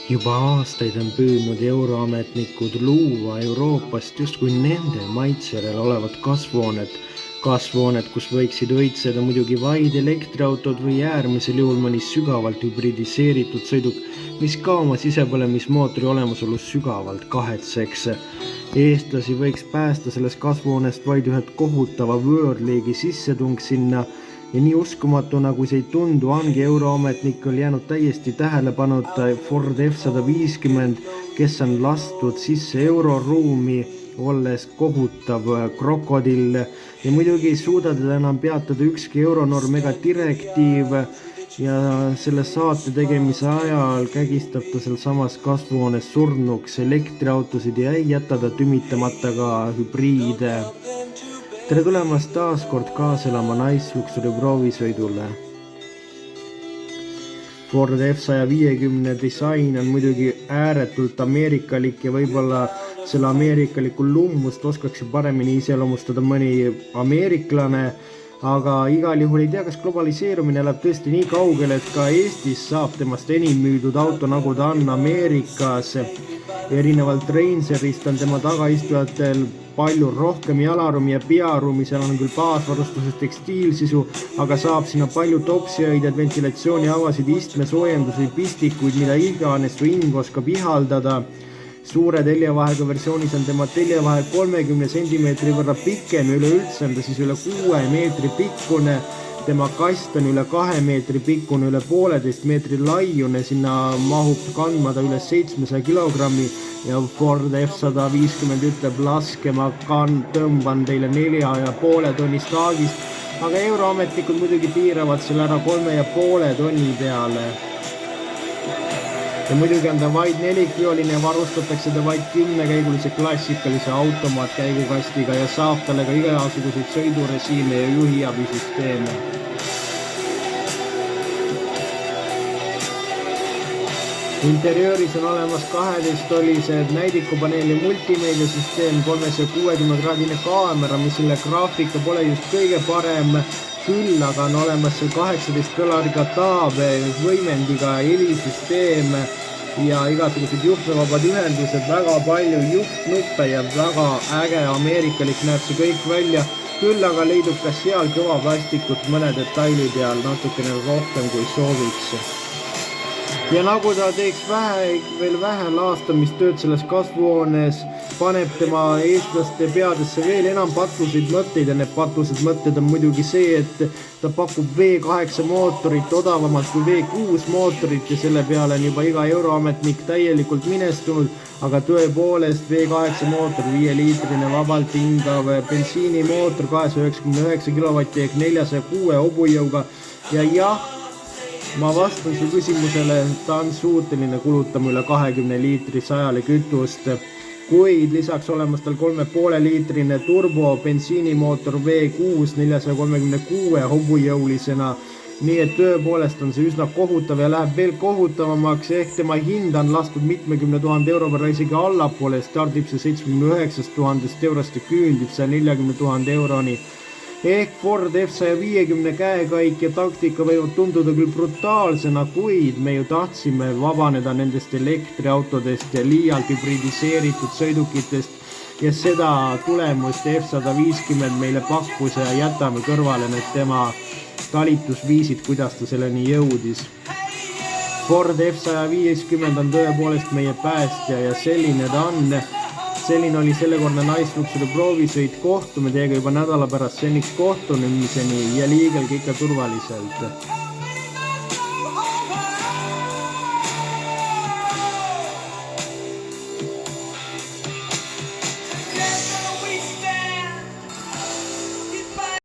Juba aastaid on püüdnud euroametnikud luua Euroopast justkui nende maitserel olevat kasvuhoonet, kus võiksid õitseda muidugi vaid elektriautod või äärmisel juhul mõni sügavalt hübridiseeritud sõiduk, mis ka oma sisepõlemismootori olemasolus sügavalt kahetseks. Eestlasi võiks päästa sellest kasvuhoonest vaid ühed kohutava võõrliigi sissetung sinna, ja nii uskumatuna, kui see ei tundu, ongi euroametnikul jäänud täiesti tähelepanuta Ford F-150, kes on lastud sisse euroruumi, olles kohutav krokodill. Ja muidugi ei suuda teda enam peatada ükski euronorm ega direktiiv ja selle saate tegemise ajal kägistab ta seal samas kasvuhoones surnuks elektriautosid ja ei jäta ta tümitamata ka hübriide. Tere tulemast taas kord kaasa elama naisluksuri proovisõidule. Ford F-150 disain on muidugi ääretult ameerikalik ja võib-olla selle ameerikaliku lummust oskaks ju paremini iseloomustada mõni ameeriklane, aga igal juhul ei tea, kas globaliseerumine läheb tõesti nii kaugele, et ka Eestis saab temast enim müüdud auto, nagu ta on Ameerikas. Erinevalt Rangerist on tema tagaistujatel palju rohkem jalaruumi ja pearuumi, seal on küll baasvarustuses tekstiilsisu, aga saab sinna palju topsihoidjad, ventilatsiooniavasid, istmesoojendusi, pistikuid, mida iganes su hing oskab ihaldada. Suure teljevahega versioonis on tema teljevahe 30 cm võrra pikem ja üleüldse on ta siis üle 6 meetri pikkune. Tema kast on üle 2 meetri pikkune, üle 1,5 meetri laiune, sinna mahub kandmada üle 700 kilogrammi ja Ford F-150 ütleb, laske, ma tõmban teile 4,5 tonnist taagist, aga euroametnikud muidugi piiravad selle ära 3,5 tonni peale. Ja muidugi on ta vaid 4-kioline ja varustatakse ta vaid 10-käigulise klassikalise automaatkäigukastiga ja saab talle ka igasuguseid sõidurežiime ja juhiabisüsteeme. Interiööris on olemas 12-tolised näidikupaneel ja multimeediasüsteem, 360-kraadine kaamera, mis selle graafika pole just kõige parem, küll aga on olemas 18 kõlariga taabe, võimendiga helisüsteem ja igasugused juhtmevabad ühendused, väga palju juhtnuppe ja väga äge ameerikalik näeb see kõik välja. Küll aga leidub ka seal kõva plastikut mõne detaili peal natukene rohkem kui sooviks. Ja nagu ta teeks veel vähe laastamistööd selles kasvuhoones, paneb tema eestlaste peadesse veel enam patuseid mõtteid ja need patused mõtted on muidugi see, et ta pakub V8 mootorit odavamalt kui V6 mootorit ja selle peale on juba iga euroametnik täielikult minestunud, aga tõepoolest V8 mootor, 5-liitrine vabalt hingav bensiinimootor, 299 kW ehk 406 hobujõuga ja jah, ma vastan su küsimusele, ta on suuteline kulutama üle 20 liitri 100 kütust, kuid lisaks olemas tal 3,5 liitrine turbo bensiinimootor V6 436 hobujõulisena, nii et tõepoolest on see üsna kohutav ja läheb veel kohutavamaks, ehk tema hinda on lastud 70 000 euro võrra isegi allapoole, stardib see 79 000 eurost ja küündib 140 000 euroni. Ehk Ford F-150 käekäik ja taktika võivad tunduda küll brutaalsena, kuid me ju tahtsime vabaneda nendest elektriautodest ja liialt hübridiseeritud sõidukitest ja seda tulemust F-150 meile pakkus ja jätame kõrvale need tema talitusviisid, kuidas ta selleni jõudis. Ford F-150 on tõepoolest meie päästja ja selline ta on. Selline oli sellekordne naisluksuri proovisõit, kohtume teiega juba nädala pärast seniks kohtumiseni ja liigelge ikka turvaliselt.